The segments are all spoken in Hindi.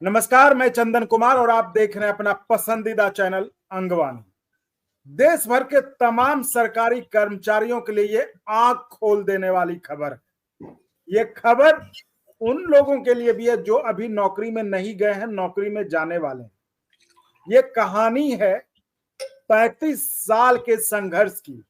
नमस्कार, मैं चंदन कुमार और आप देख रहे हैं अपना पसंदीदा चैनल अंगवानी। देश भर के तमाम सरकारी कर्मचारियों के लिए ये आंख खोल देने वाली खबर है। ये खबर उन लोगों के लिए भी है जो अभी नौकरी में नहीं गए हैं, नौकरी में जाने वाले हैं। ये कहानी है 35 साल के संघर्ष की।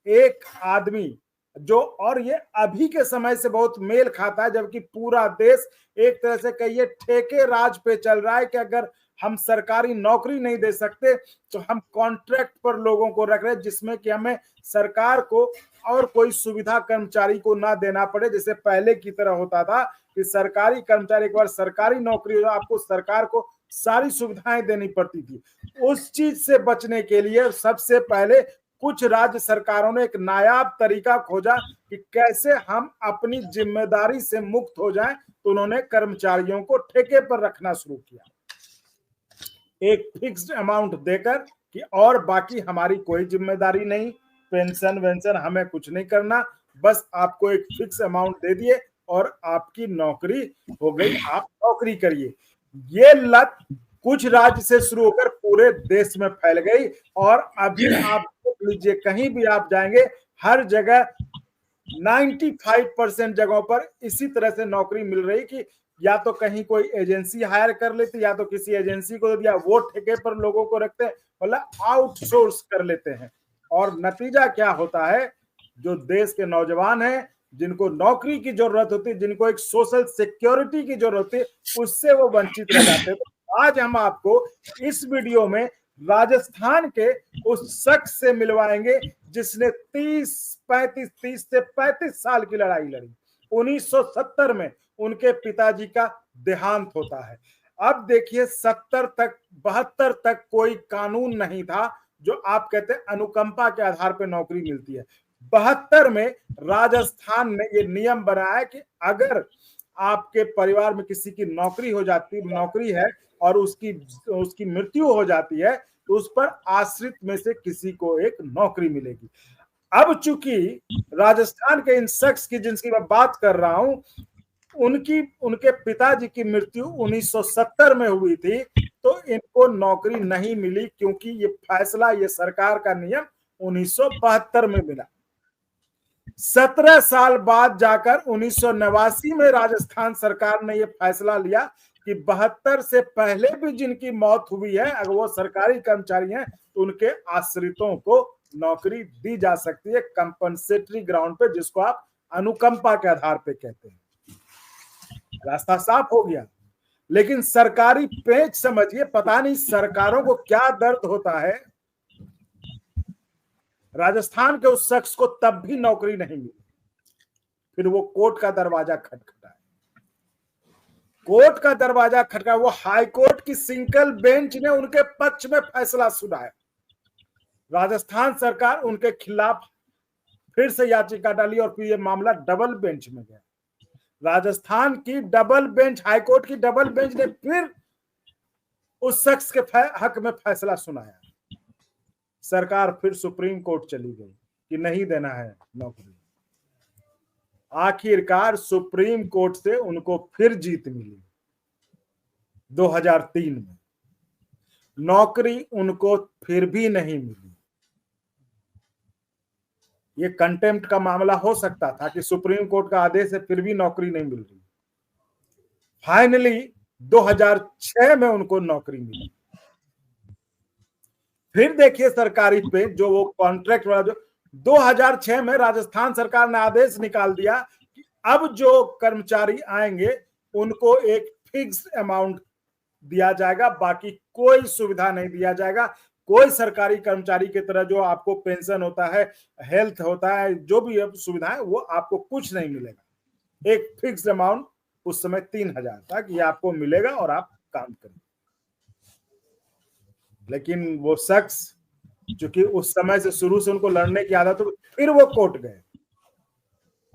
एक आदमी जो, और ये अभी के समय से बहुत मेल खाता है, जबकि पूरा देश एक तरह से कहिए ठेके राज पे चल रहा है कि अगर हम सरकारी नौकरी नहीं दे सकते तो हम कॉन्ट्रैक्ट पर लोगों को रख रहे हैं, जिसमें कि हमें सरकार को और कोई सुविधा कर्मचारी को ना देना पड़े। जैसे पहले की तरह होता था कि सरकारी कर्मचारी, एक बार सरकारी नौकरी हो आपको सरकार को सारी सुविधाएं देनी पड़ती थी। उस चीज से बचने के लिए सबसे पहले कुछ राज्य सरकारों ने एक नायाब तरीका खोजा कि कैसे हम अपनी जिम्मेदारी से मुक्त हो जाएं, तो उन्होंने कर्मचारियों को ठेके पर रखना शुरू किया, एक फिक्स्ड अमाउंट देकर कि और बाकी हमारी कोई जिम्मेदारी नहीं, पेंशन वेंशन हमें कुछ नहीं करना, बस आपको एक फिक्स अमाउंट दे दिए और आपकी नौकरी हो गई, आप नौकरी करिए। ये लत कुछ राज्य से शुरू होकर पूरे देश में फैल गई और अभी आप देख लीजिए, कहीं भी आप जाएंगे हर जगह 95% जगहों पर इसी तरह से नौकरी मिल रही कि या तो कहीं कोई एजेंसी हायर कर लेती, या तो किसी एजेंसी को दिया, वो ठेके पर लोगों को रखते हैं, मतलब आउटसोर्स कर लेते हैं। और नतीजा क्या होता है, जो देश के नौजवान हैं जिनको नौकरी की जरूरत होती है, जिनको एक सोशल सिक्योरिटी की जरूरत होती है, उससे वो वंचित रह जाते हैं। तो आज हम आपको इस वीडियो में राजस्थान के उस शख्स से मिलवाएंगे जिसने 30 से 35 साल की लड़ाई लड़ी। 1970 में उनके पिताजी का देहांत होता है। अब देखिए 70 तक 72 तक कोई कानून नहीं था जो आप कहते हैं अनुकंपा के आधार पर नौकरी मिलती है। 72 में राजस्थान ने ये नियम बनाया कि अगर आपके परिवार में किसी की नौकरी है और उसकी मृत्यु हो जाती है तो उस पर आश्रित में से किसी को एक नौकरी मिलेगी। अब चूंकि राजस्थान के इन शख्स की जिनकी मैं बात कर रहा हूं, उनके पिताजी की मृत्यु 1970 में हुई थी, तो इनको नौकरी नहीं मिली क्योंकि ये फैसला, ये सरकार का नियम 1972 में मिला। 17 साल बाद जाकर 1989 में राजस्थान सरकार ने यह फैसला लिया कि 72 से पहले भी जिनकी मौत हुई है, अगर वो सरकारी कर्मचारी हैं तो उनके आश्रितों को नौकरी दी जा सकती है कंपनसेटरी ग्राउंड पे, जिसको आप अनुकंपा के आधार पे कहते हैं। रास्ता साफ हो गया। लेकिन सरकारी पेच समझिए, पता नहीं सरकारों को क्या दर्द होता है। राजस्थान के उस शख्स को तब भी नौकरी नहीं मिली। फिर वो कोर्ट का दरवाजा खटखटाया, कोर्ट का दरवाजा खटखटाया, वो हाई कोर्ट की सिंगल बेंच ने उनके पक्ष में फैसला सुनाया। राजस्थान सरकार उनके खिलाफ फिर से याचिका डाली और फिर ये मामला डबल बेंच में गया। राजस्थान की डबल बेंच, हाईकोर्ट की डबल बेंच ने फिर उस शख्स के हक में फैसला सुनाया। सरकार फिर सुप्रीम कोर्ट चली गई कि नहीं देना है नौकरी। आखिरकार सुप्रीम कोर्ट से उनको फिर जीत मिली। 2003 में नौकरी उनको फिर भी नहीं मिली। ये कंटेम्प्ट का मामला हो सकता था कि सुप्रीम कोर्ट का आदेश है फिर भी नौकरी नहीं मिल रही। फाइनली 2006 में उनको नौकरी मिली। फिर देखिए सरकारी पे जो वो कॉन्ट्रैक्ट वाला, जो 2006 में राजस्थान सरकार ने आदेश निकाल दिया कि अब जो कर्मचारी आएंगे उनको एक फिक्स्ड अमाउंट दिया जाएगा, बाकी कोई सुविधा नहीं दिया जाएगा। कोई सरकारी कर्मचारी की तरह जो आपको पेंशन होता है, हेल्थ होता है, जो भी सुविधा है, वो आपको कुछ नहीं मिलेगा। एक फिक्स्ड अमाउंट उस समय 3000 था कि ये आपको मिलेगा और आप काम करेंगे। लेकिन वो शख्स चूंकि उस समय से शुरू से उनको लड़ने की आदत हो, फिर वो कोर्ट गए।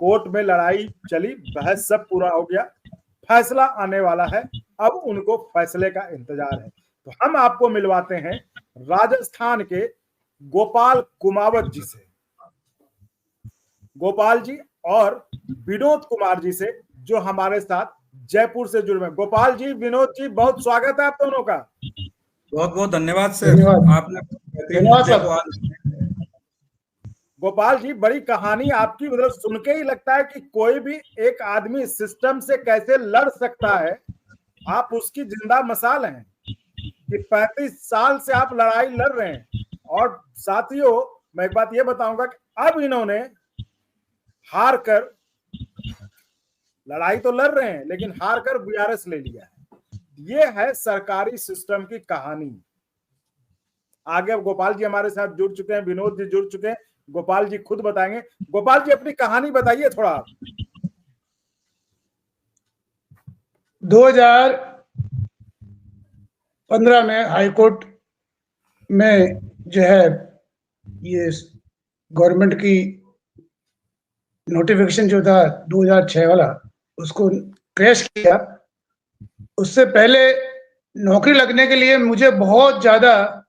कोर्ट में लड़ाई चली, बहस सब पूरा हो गया, फैसला आने वाला है। अब उनको फैसले का इंतजार है। तो हम आपको मिलवाते हैं राजस्थान के गोपाल कुमावत जी से, गोपाल जी और विनोद कुमार जी से, जो हमारे साथ जयपुर से जुड़े हैं। गोपाल जी, विनोद जी, बहुत स्वागत है आप दोनों का। बहुत बहुत धन्यवाद सर, आपने बेहतरीन मुद्दे को आज। गोपाल जी, बड़ी कहानी आपकी, मतलब सुन के ही लगता है कि कोई भी एक आदमी सिस्टम से कैसे लड़ सकता है। आप उसकी जिंदा मिसाल हैं कि 35 साल से आप लड़ाई लड़ रहे हैं। और साथियों, मैं एक बात ये बताऊंगा कि अब इन्होंने हार कर, लड़ाई तो लड़ रहे हैं लेकिन हार कर बीआरएस ले लिया है। ये है सरकारी सिस्टम की कहानी। आगे अब गोपाल जी हमारे साथ जुड़ चुके हैं, विनोद जी जुड़ चुके हैं। गोपाल जी खुद बताएंगे। गोपाल जी, अपनी कहानी बताइए थोड़ा। 2015 में हाईकोर्ट में जो है ये गवर्नमेंट की नोटिफिकेशन जो था 2006 वाला, उसको क्रैश किया। उससे पहले नौकरी लगने के लिए मुझे बहुत ज्यादा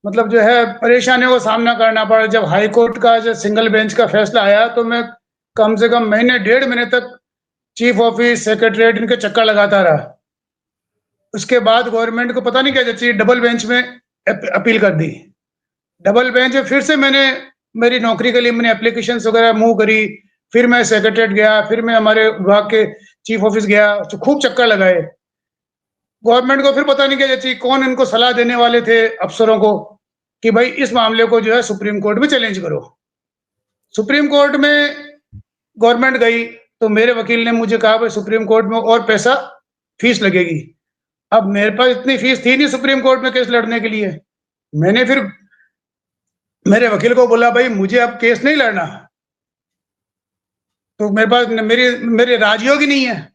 मतलब जो है परेशानियों का सामना करना पड़ा। जब हाई कोर्ट का जो सिंगल बेंच का फैसला आया तो मैं कम से कम महीने 1.5 महीने तक चीफ ऑफिस, सेक्रेटरीट इनके चक्कर लगाता रहा। उसके बाद गवर्नमेंट को पता नहीं क्या चाहिए, डबल बेंच में अपील कर दी। डबल बेंच में फिर से मैंने मेरी नौकरी के लिए मैंने एप्लीकेशन वगैरह मूव करी। फिर मैं सेक्रेटरीट गया, फिर मैं हमारे विभाग के चीफ ऑफिस गया, तो खूब चक्कर लगाए। गवर्नमेंट को फिर पता नहीं क्या चाहिए, कौन इनको सलाह देने वाले थे अफसरों को कि भाई इस मामले को जो है सुप्रीम कोर्ट में चैलेंज करो। सुप्रीम कोर्ट में गवर्नमेंट गई तो मेरे वकील ने मुझे कहा भाई सुप्रीम कोर्ट में और पैसा फीस लगेगी। अब मेरे पास इतनी फीस थी नहीं सुप्रीम कोर्ट में केस लड़ने के लिए। मैंने फिर मेरे वकील को बोला भाई मुझे अब केस नहीं लड़ना, तो मेरे पास मेरे राजयोगी नहीं है।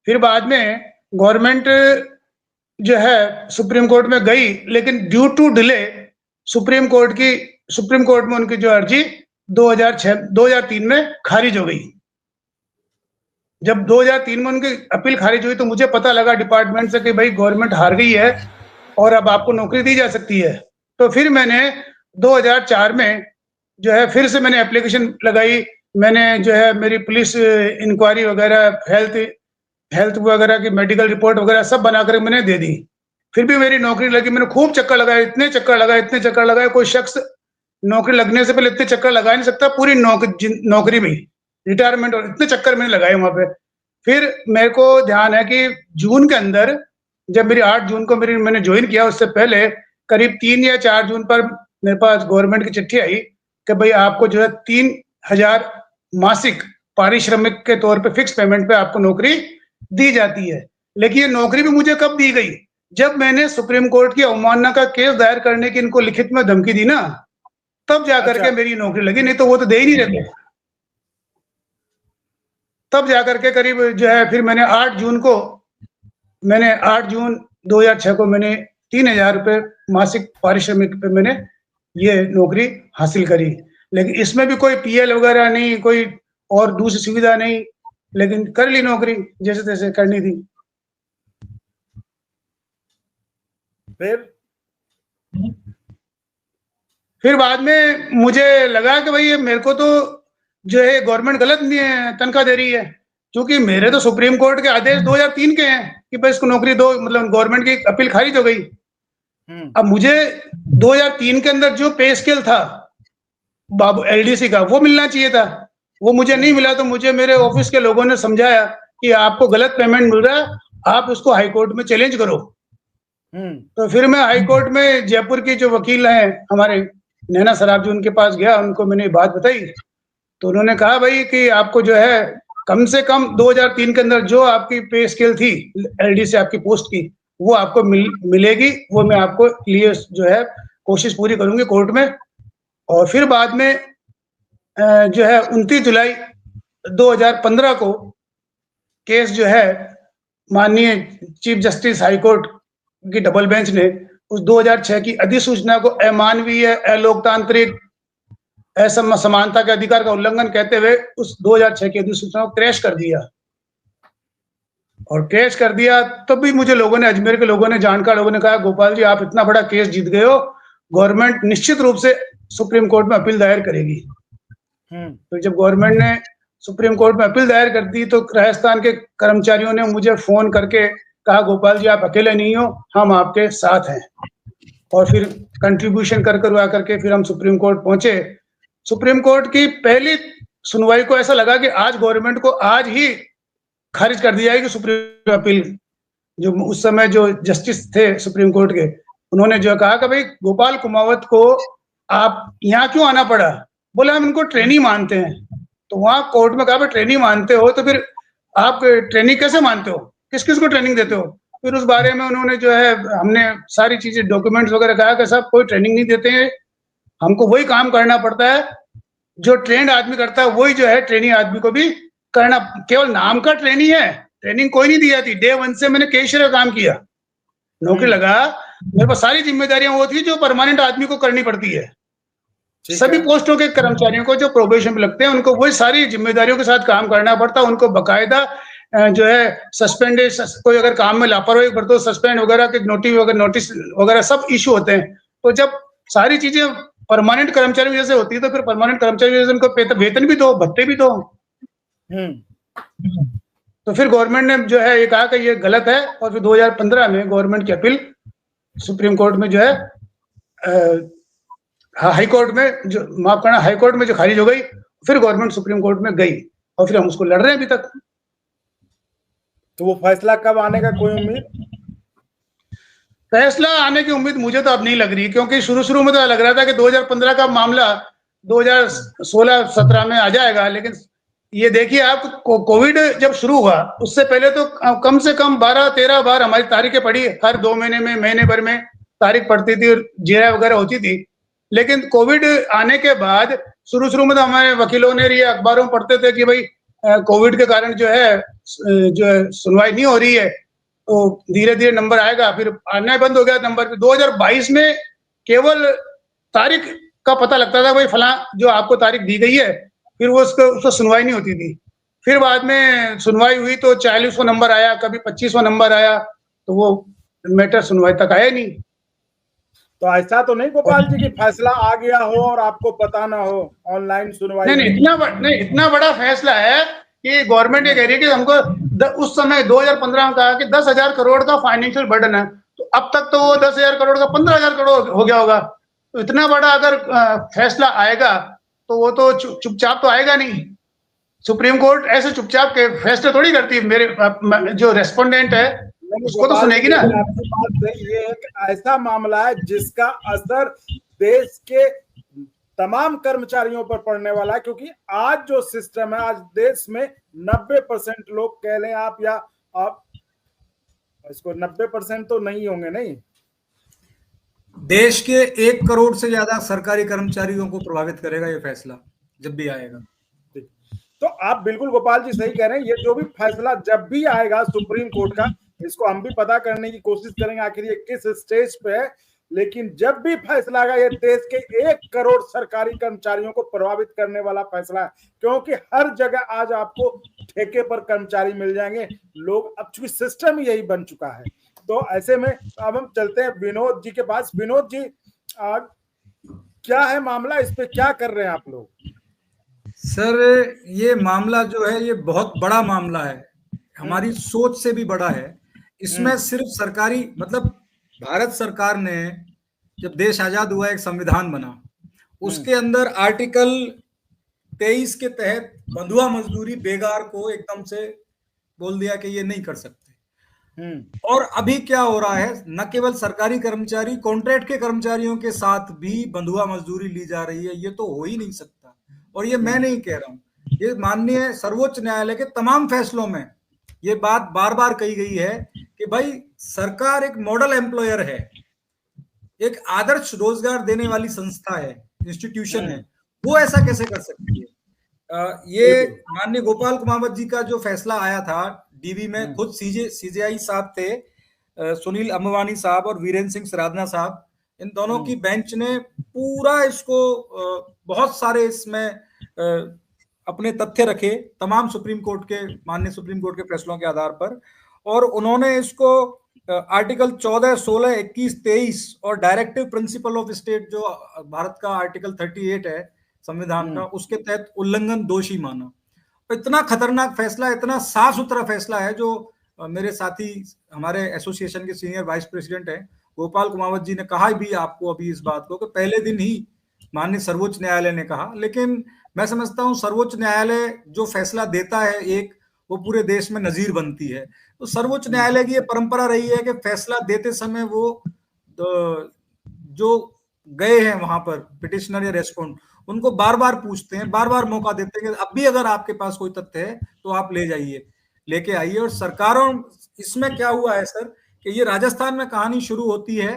फिर बाद में गवर्नमेंट जो है सुप्रीम कोर्ट में गई, लेकिन due to delay supreme court में उनकी जो अर्जी 2003 में खारिज हो गई। जब 2003 में उनकी अपील खारिज हुई तो मुझे पता लगा डिपार्टमेंट से कि भाई गवर्नमेंट हार गई है और अब आपको नौकरी दी जा सकती है। तो फिर मैंने 2004 में जो है फिर से मैंने एप्लीकेशन लगाई। मैंने जो है मेरी पुलिस इंक्वायरी वगैरह, हेल्थ वगैरह की मेडिकल रिपोर्ट वगैरह सब बनाकर मैंने दे दी। फिर भी मेरी नौकरी लगी। मैंने खूब चक्कर लगाए, इतने चक्कर लगाए, कोई शख्स नौकरी लगने से पहले इतने चक्कर लगा नहीं सकता पूरी नौकरी में। रिटायरमेंट और इतने चक्कर मैंने लगाए वहां पे। फिर मेरे को ध्यान है कि जून के अंदर, जब मेरी 8 जून को मैंने ज्वाइन किया, उससे पहले करीब 3 या 4 जून पर मेरे पास गवर्नमेंट की चिट्ठी आई कि भाई आपको जो है 3000 मासिक पारिश्रमिक के तौर पे फिक्स पेमेंट पे आपको नौकरी दी जाती है। लेकिन ये नौकरी भी मुझे कब दी गई, जब मैंने सुप्रीम कोर्ट की अवमानना का केस दायर करने की इनको लिखित में धमकी दी ना, तब जाकर के मेरी नौकरी लगी, नहीं तो वो तो दे ही नहीं रहे। तब जाकर के करीब जो है फिर मैंने 8 जून 2006 को मैंने 3000 रुपये मासिक पारिश्रमिक पे मैंने ये नौकरी हासिल करी। लेकिन इसमें भी कोई पीएल वगैरह नहीं, कोई और दूसरी सुविधा नहीं, लेकिन कर ली नौकरी जैसे तैसे करनी थी। फिर बाद में मुझे लगा कि भाई ये मेरे को तो जो है गवर्नमेंट गलत तनख्वाह दे रही है, क्योंकि मेरे तो सुप्रीम कोर्ट के आदेश 2003 के हैं कि भाई इसको नौकरी दो, मतलब गवर्नमेंट की अपील खारिज हो गई। अब मुझे 2003 के अंदर जो पे स्केल था बाबू एलडीसी का, वो मिलना चाहिए था, वो मुझे नहीं मिला। तो मुझे मेरे ऑफिस के लोगों ने समझाया कि आपको गलत पेमेंट मिल रहा है, आप उसको हाई कोर्ट में चैलेंज करो। तो फिर मैं हाई कोर्ट में जयपुर की जो वकील हैं हमारे नैना सराब जी, उनके पास गया, उनको मैंने बात बताई। तो उन्होंने कहा भाई कि आपको जो है कम से कम 2003 के अंदर जो आपकी पे स्केल थी एलडी से आपकी पोस्ट की, वो आपको मिलेगी। वो मैं आपको लिए जो है कोशिश पूरी करूंगी कोर्ट में। और फिर बाद में जो है 29 जुलाई 2015 को केस जो है माननीय चीफ जस्टिस हाई कोर्ट की डबल बेंच ने उस 2006 की अधिसूचना को अमानवीय, अलोकतांत्रिक, असमानता के अधिकार का उल्लंघन कहते हुए उस 2006 की अधिसूचना को क्रैश कर दिया। और क्रैश कर दिया तब भी मुझे लोगों ने, अजमेर के लोगों ने, जानकार लोगों ने कहा गोपाल जी आप इतना बड़ा केस जीत गए हो, गवर्नमेंट निश्चित रूप से सुप्रीम कोर्ट में अपील दायर करेगी। तो जब गवर्नमेंट ने सुप्रीम कोर्ट में अपील दायर कर दी, तो राजस्थान के कर्मचारियों ने मुझे फोन करके कहा, गोपाल जी आप अकेले नहीं हो, हम आपके साथ हैं। और फिर कंट्रीब्यूशन कर के फिर हम सुप्रीम कोर्ट पहुंचे। सुप्रीम कोर्ट की पहली सुनवाई को ऐसा लगा कि आज गवर्नमेंट को आज ही खारिज कर दिया जाएगी सुप्रीम अपील। जो उस समय जो जस्टिस थे सुप्रीम कोर्ट के, उन्होंने जो कहा कि भाई गोपाल कुमावत को आप यहाँ क्यों आना पड़ा? बोला हम इनको ट्रेनी मानते हैं। तो वहां कोर्ट में कहा, ट्रेनी मानते हो तो फिर आप ट्रेनिंग कैसे मानते हो, किस किस को ट्रेनिंग देते हो? फिर उस बारे में उन्होंने जो है, हमने सारी चीजें डॉक्यूमेंट्स वगैरह कहा कि साहब कोई ट्रेनिंग नहीं देते हैं, हमको वही काम करना पड़ता है जो ट्रेंड आदमी करता है, वही जो है ट्रेनिंग आदमी को भी करना। केवल नाम का ट्रेनिंग है, ट्रेनिंग कोई नहीं दिया थी। डे 1 से मैंने कैशियर का काम किया, नौकरी लगा, मेरे पास सारी जिम्मेदारियां वो थी जो परमानेंट आदमी को करनी पड़ती है। सभी पोस्टों के कर्मचारियों को जो प्रोबेशन पे लगते हैं उनको वही सारी जिम्मेदारियों के साथ काम करना पड़ता है। उनको बकायदा जो है सस्पेंड, कोई अगर काम में लापरवाही करते हो सस्पेंड वगैरह के नोटिस वगैरह सब इशू होते हैं। तो जब सारी चीजें परमानेंट कर्मचारी जैसे होती है तो फिर परमानेंट कर्मचारी जैसे उनको वेतन भी दो, भत्ते भी दो। तो फिर गवर्नमेंट ने जो है ये कहा कि ये गलत है, और फिर 2015 में गवर्नमेंट की अपील सुप्रीम कोर्ट में जो है हाई कोर्ट में, जो माफ करना, हाई कोर्ट में जो खारिज हो गई। फिर गवर्नमेंट सुप्रीम कोर्ट में गई और फिर हम उसको लड़ रहे हैं अभी तक। तो वो फैसला कब आने का कोई उम्मीद? फैसला आने की उम्मीद मुझे तो अब नहीं लग रही, क्योंकि शुरू में तो लग रहा था कि 2015 का मामला 2016-17 में आ जाएगा। लेकिन ये देखिए आप, कोविड जब शुरू हुआ उससे पहले तो कम से कम 12-13 बार हमारी तारीखें पड़ी, हर 2 महीने में, महीने भर में तारीख पड़ती थी, जेरा वगैरह होती थी। लेकिन कोविड आने के बाद शुरू में तो हमारे वकीलों ने ये अखबारों में पढ़ते थे कि भाई कोविड के कारण जो है सुनवाई नहीं हो रही है, तो धीरे धीरे नंबर आएगा। फिर आना बंद हो गया नंबर। 2022 में केवल तारीख का पता लगता था, भाई फला जो आपको तारीख दी गई है, फिर वो उसको सुनवाई नहीं होती थी। फिर बाद में सुनवाई हुई तो 40वां नंबर आया, कभी 25वां नंबर आया, तो वो मैटर सुनवाई तक आया नहीं। तो ऐसा तो नहीं गोपाल जी कि फैसला आ गया हो और आपको पता ना हो, ऑनलाइन सुनवाई? नहीं, इतना बड़ा फैसला है कि गवर्नमेंट ये कह रही है कि हमको उस समय 2015 में कहा कि 10,000 करोड़ का फाइनेंशियल बर्डन है, तो अब तक तो वो 10,000 करोड़ का 15,000 करोड़ हो गया होगा। तो इतना बड़ा अगर फैसला आएगा तो वो तो चुपचाप तो आएगा नहीं। सुप्रीम कोर्ट ऐसे चुपचाप के फैसले थोड़ी करती है। मेरे जो रेस्पोंडेंट है उसको तो सुनेगी ना। ये एक ऐसा मामला है जिसका असर देश के तमाम कर्मचारियों पर पड़ने वाला है, क्योंकि आज जो सिस्टम है, आज देश में 90% लोग कह लें आप, या आप इसको 90% तो नहीं होंगे, नहीं, देश के 1 करोड़ से ज्यादा सरकारी कर्मचारियों को प्रभावित करेगा ये फैसला जब भी आएगा। तो आप बिल्कुल गोपाल जी सही कह रहे हैं। ये जो भी फैसला जब भी आएगा सुप्रीम कोर्ट का, इसको हम भी पता करने की कोशिश करेंगे आखिर ये किस स्टेज पे है। लेकिन जब भी फैसला आएगा, ये देश के 1 करोड़ सरकारी कर्मचारियों को प्रभावित करने वाला फैसला है, क्योंकि हर जगह आज आपको ठेके पर कर्मचारी मिल जाएंगे लोग। अब चूंकि सिस्टम यही बन चुका है, तो ऐसे में अब हम चलते हैं विनोद जी के पास। विनोद जी, क्या है मामला, इस पे क्या कर रहे हैं आप लोग? सर, ये मामला जो है ये बहुत बड़ा मामला है, हमारी सोच से भी बड़ा है। इसमें सिर्फ सरकारी, मतलब भारत सरकार ने जब देश आजाद हुआ एक संविधान बना, उसके अंदर आर्टिकल 23 के तहत बंधुआ मजदूरी बेगार को एकदम से बोल दिया कि ये नहीं कर सकते। और अभी क्या हो रहा है, न केवल सरकारी कर्मचारी, कॉन्ट्रैक्ट के कर्मचारियों के साथ भी बंधुआ मजदूरी ली जा रही है। ये तो हो ही नहीं सकता। और ये मैं नहीं कह रहा हूं, ये माननीय सर्वोच्च न्यायालय के तमाम फैसलों में ये बात बार बार कही गई है कि भाई सरकार एक मॉडल एम्प्लॉयर है, एक आदर्श रोजगार देने वाली संस्था है, इंस्टीट्यूशन है, वो ऐसा कैसे कर सकती है? ये माननीय गोपाल कुमावत जी का जो फैसला आया था डीवी में, खुद सीजेआई साहब थे, सुनील अम्बानी साहब और वीरेंद्र सिंह सराधना साहब, इन दोनों की बेंच ने पूरा इसको बहुत सारे इसमें अपने तथ्य रखे तमाम सुप्रीम कोर्ट के, माननीय सुप्रीम कोर्ट के फैसलों के आधार पर, और उन्होंने इसको आर्टिकल 14, 16, 21, 23 और डायरेक्टिव प्रिंसिपल ऑफ स्टेट जो भारत का आर्टिकल 38 है संविधान का, उसके तहत उल्लंघन दोषी माना। इतना खतरनाक फैसला, इतना साफ सुथरा फैसला है, जो मेरे साथी हमारे एसोसिएशन के सीनियर वाइस प्रेसिडेंट हैं गोपाल कुमावत जी ने कहा भी आपको अभी इस बात को कि पहले दिन ही माननीय सर्वोच्च न्यायालय ने कहा। लेकिन मैं समझता हूं सर्वोच्च न्यायालय जो फैसला देता है एक, वो पूरे देश में नजीर बनती है। तो सर्वोच्च न्यायालय की ये परंपरा रही है कि फैसला देते समय वो जो गए हैं वहां पर पिटिशनर या रेस्पोंड, उनको बार बार पूछते हैं, बार बार मौका देते हैं कि अब भी अगर आपके पास कोई तथ्य है तो आप ले जाइए, लेके आइए। और सरकारों, इसमें क्या हुआ है सर कि ये राजस्थान में कहानी शुरू होती है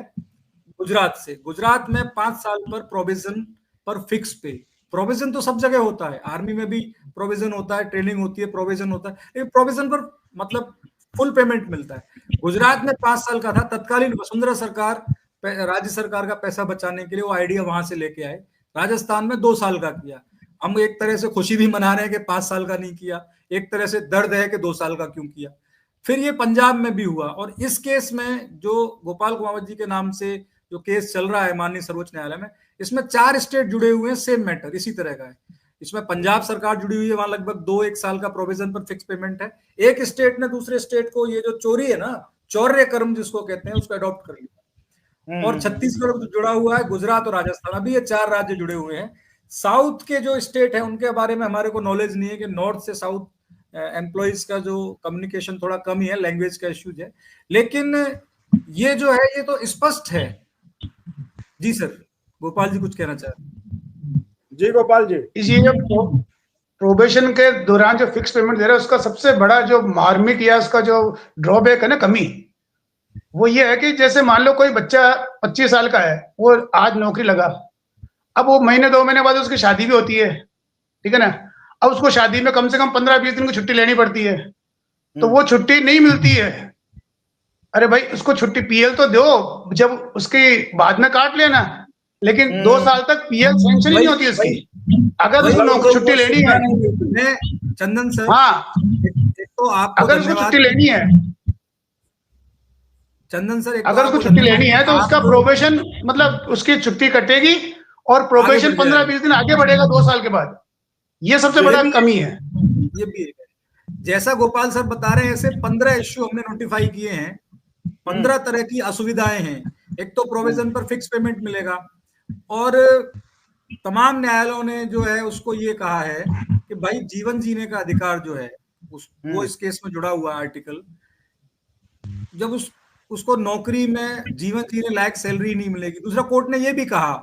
गुजरात से। गुजरात में 5 साल पर प्रोविजन पर फिक्स पे, प्रोविजन तो सब जगह होता है, आर्मी में भी प्रोविजन होता है, ट्रेनिंग होती है, प्रोविजन होता है, लेकिन प्रोविजन पर मतलब फुल पेमेंट मिलता है। गुजरात में 5 साल का था, तत्कालीन वसुंधरा सरकार राज्य सरकार का पैसा बचाने के लिए वो आइडिया वहां से लेके आए, राजस्थान में 2 साल का किया। हम एक तरह से खुशी भी मना रहे हैं कि 5 साल का नहीं किया, एक तरह से दर्द है कि 2 साल का क्यों किया। फिर ये पंजाब में भी हुआ, और इस केस में जो गोपाल कुमावत जी के नाम से जो केस चल रहा है माननीय सर्वोच्च न्यायालय में, इसमें 4 स्टेट जुड़े हुए हैं, सेम मैटर इसी तरह का है। इसमें पंजाब सरकार जुड़ी हुई है, वहां लगभग 2-1 साल का प्रोविजन पर फिक्स पेमेंट है। एक स्टेट ने दूसरे स्टेट को ये जो चोरी है ना, चौर्य कर्म जिसको कहते हैं, उसको अडॉप्ट कर लिया। और छत्तीसगढ़ जुड़ा हुआ है, गुजरात और राजस्थान, अभी ये 4 राज्य जुड़े हुए हैं। साउथ के जो स्टेट है उनके बारे में हमारे को नॉलेज नहीं है कि नॉर्थ से साउथ एम्प्लॉइज का जो कम्युनिकेशन थोड़ा कम ही है, लैंग्वेज का इश्यूज है। लेकिन ये जो है ये तो स्पष्ट है। जी सर, गोपाल जी कुछ कहना चाह रहे? जी गोपाल जी, ये प्रोबेशन के दौरान जो फिक्स पेमेंट दे रहा है, उसका सबसे बड़ा जो मार्मिक या उसका जो ड्रॉबैक है ना, कमी, वो ये है कि जैसे मान लो कोई बच्चा 25 साल का है, वो आज नौकरी लगा, अब वो महीने 2 महीने बाद उसकी शादी भी होती है, ठीक है ना। अब उसको शादी में कम से कम 15-20 दिन की छुट्टी लेनी पड़ती है, तो वो छुट्टी नहीं मिलती है। अरे भाई, उसको छुट्टी पीएल तो दो, जब उसकी बाद में काट लेना, लेकिन 2 साल तक पीएल सैंक्शन ही नहीं होती उसकी। अगर उसको नौकरी छुट्टी लेनी है, चंदन सर, हाँ, तो आपको अगर उसको छुट्टी लेनी है, चंदन सर, अगर उसको छुट्टी लेनी है तो उसका प्रोबेशन, मतलब उसकी छुट्टी कटेगी और प्रोबेशन 15-20 दिन आगे बढ़ेगा 2 साल के बाद। ये सबसे बड़ा कमी है। ये भी है, जैसा गोपाल सर बता रहे हैं, ऐसे 15 इश्यू हमने नोटिफाई किए हैं, 15 तरह की असुविधाएं हैं। एक तो प्रोविजन पर फिक्स पेमेंट मिलेगा, और तमाम न्यायालयों ने जो है उसको ये कहा है कि भाई जीवन जीने का अधिकार जो है वो इस केस में जुड़ा हुआ आर्टिकल, जब उसको नौकरी में जीवन जीने लायक सैलरी नहीं मिलेगी। दूसरा, कोर्ट ने ये भी कहा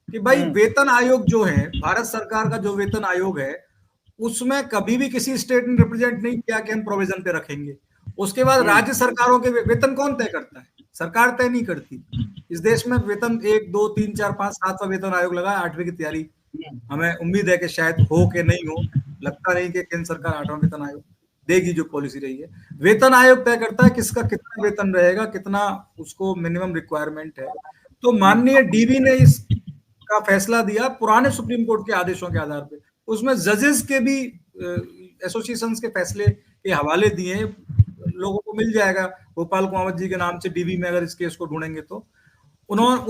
कि भाई वेतन आयोग जो है, भारत सरकार का जो वेतन आयोग है, उसमें कभी भी किसी स्टेट ने रिप्रेजेंट नहीं किया कि हम प्रोविजन पे रखेंगे। उसके बाद राज्य सरकारों के वेतन कौन तय करता है? सरकार तय नहीं करती। इस देश में वेतन 1, 2, 3, 4, 5, 7वां वेतन आयोग लगा है। 8वीं की तैयारी हमें उम्मीद है कि शायद हो के नहीं हो, लगता नहीं कि केंद्र सरकार 8वां वेतन आयोग देगी जो पॉलिसी रही है। वेतन आयोग तय करता है किसका कितना वेतन रहेगा, कितना उसको मिनिमम रिक्वायरमेंट है। तो माननीय डीबी ने इसका फैसला दिया पुराने सुप्रीम कोर्ट के आदेशों के आधार पे। उसमें जजेस के भी एसोसिएशन के फैसले के हवाले दिए, लोगों को मिल जाएगा गोपाल कुमावत जी के नाम से डीबी में, अगर इस केस को ढूंढेंगे तो। उन्होंने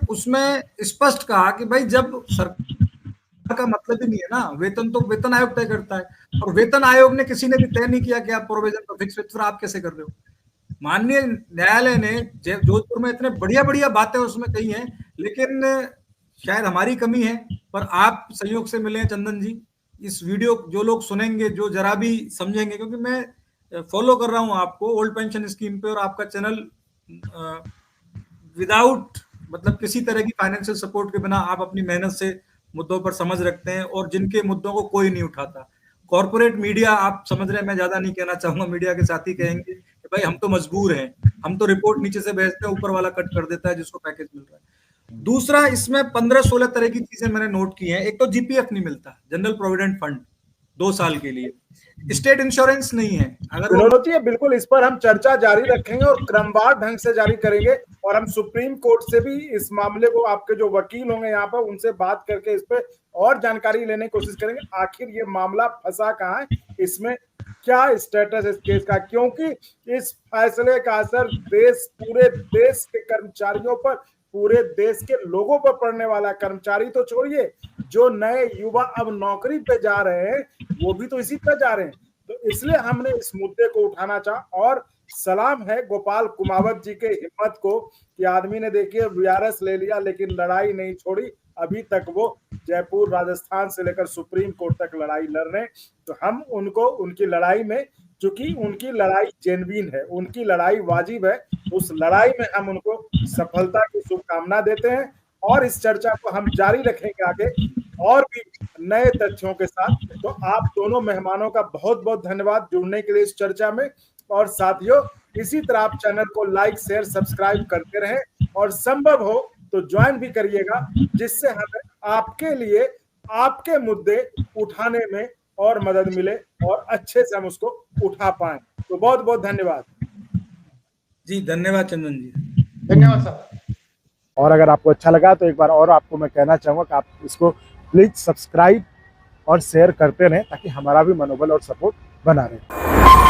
उसमें स्पष्ट कहा कि भाई जब सरकार का मतलब ही नहीं है ना, वेतन तो वेतन आयोग तय करता है, और वेतन आयोग ने किसी ने भी तय नहीं किया कि आप प्रोविजन पर फिक्स, फिर आप कैसे कर रहे हो? माननीय न्यायालय ने जोधपुर में इतने बढ़िया बढ़िया बातें उसमें कही हैं, लेकिन शायद हमारी कमी है, पर आप संयोग से मिले चंदन जी, इस वीडियो जो लोग सुनेंगे, जो जरा भी समझेंगे, क्योंकि मैं फॉलो कर रहा हूं आपको ओल्ड पेंशन स्कीम पे, और आपका चैनल विदाउट मतलब किसी तरह की फाइनेंशियल सपोर्ट के बिना आप अपनी मेहनत से मुद्दों पर समझ रखते हैं, और जिनके मुद्दों को कोई नहीं उठाता। कॉर्पोरेट मीडिया, आप समझ रहे हैं, मैं ज्यादा नहीं कहना चाहूंगा, मीडिया के साथी कहेंगे कि भाई हम तो मजबूर हैं, हम तो रिपोर्ट नीचे से भेजते हैं, ऊपर वाला कट कर देता है जिसको पैकेज मिल रहा है। दूसरा, इसमें 15-16 तरह की चीजें मैंने नोट की हैं। एक तो जीपीएफ नहीं मिलता, जनरल प्रोविडेंट फंड 2 साल के लिए, स्टेट इंश्योरेंस नहीं है। अगर विनोद जी, बिल्कुल इस पर हम चर्चा जारी रखेंगे और क्रमवार ढंग से जारी करेंगे, और हम सुप्रीम कोर्ट से भी इस मामले को, आपके जो वकील होंगे यहाँ पर, उनसे बात करके इस पे और जानकारी लेने की कोशिश करेंगे, आखिर ये मामला फंसा कहाँ है, इसमें क्या स्टेटस इस केस का, क्योंकि इस फैसले का असर पूरे देश के कर्मचारियों पर, पूरे देश के लोगों पर पड़ने वाला है। कर्मचारी तो छोड़िए, जो नए युवा अब नौकरी पे जा रहे हैं वो भी तो इसी पे जा रहे हैं। तो इसलिए हमने इस मुद्दे को उठाना चाहा। और सलाम है गोपाल कुमावत जी के हिम्मत को कि आदमी ने देखिए वीआरएस ले लिया लेकिन लड़ाई नहीं छोड़ी। अभी तक वो जयपुर, राजस्थान से लेकर सुप्रीम कोर्ट तक लड़ाई लड़ रहे हैं। तो हम उनको उनकी लड़ाई में, चूंकि उनकी लड़ाई जेन्युइन है, उनकी लड़ाई वाजिब है, उस लड़ाई में हम उनको सफलता की शुभकामना देते हैं। और इस चर्चा को हम जारी रखेंगे आगे और भी नए तथ्यों के साथ। तो आप दोनों मेहमानों का बहुत बहुत धन्यवाद जुड़ने के लिए इस चर्चा में। और साथियों, इसी तरह आप चैनल को लाइक, शेयर, सब्सक्राइब करते रहें और संभव हो तो ज्वाइन भी करिएगा, जिससे हमें आपके लिए आपके मुद्दे उठाने में और मदद मिले और अच्छे से हम उसको उठा पाएं। तो बहुत बहुत धन्यवाद जी। धन्यवाद चंदन जी। धन्यवाद साहब। और अगर आपको अच्छा लगा तो एक बार और आपको मैं कहना चाहूंगा कि आप इसको प्लीज सब्सक्राइब और शेयर करते रहें ताकि हमारा भी मनोबल और सपोर्ट बना रहे।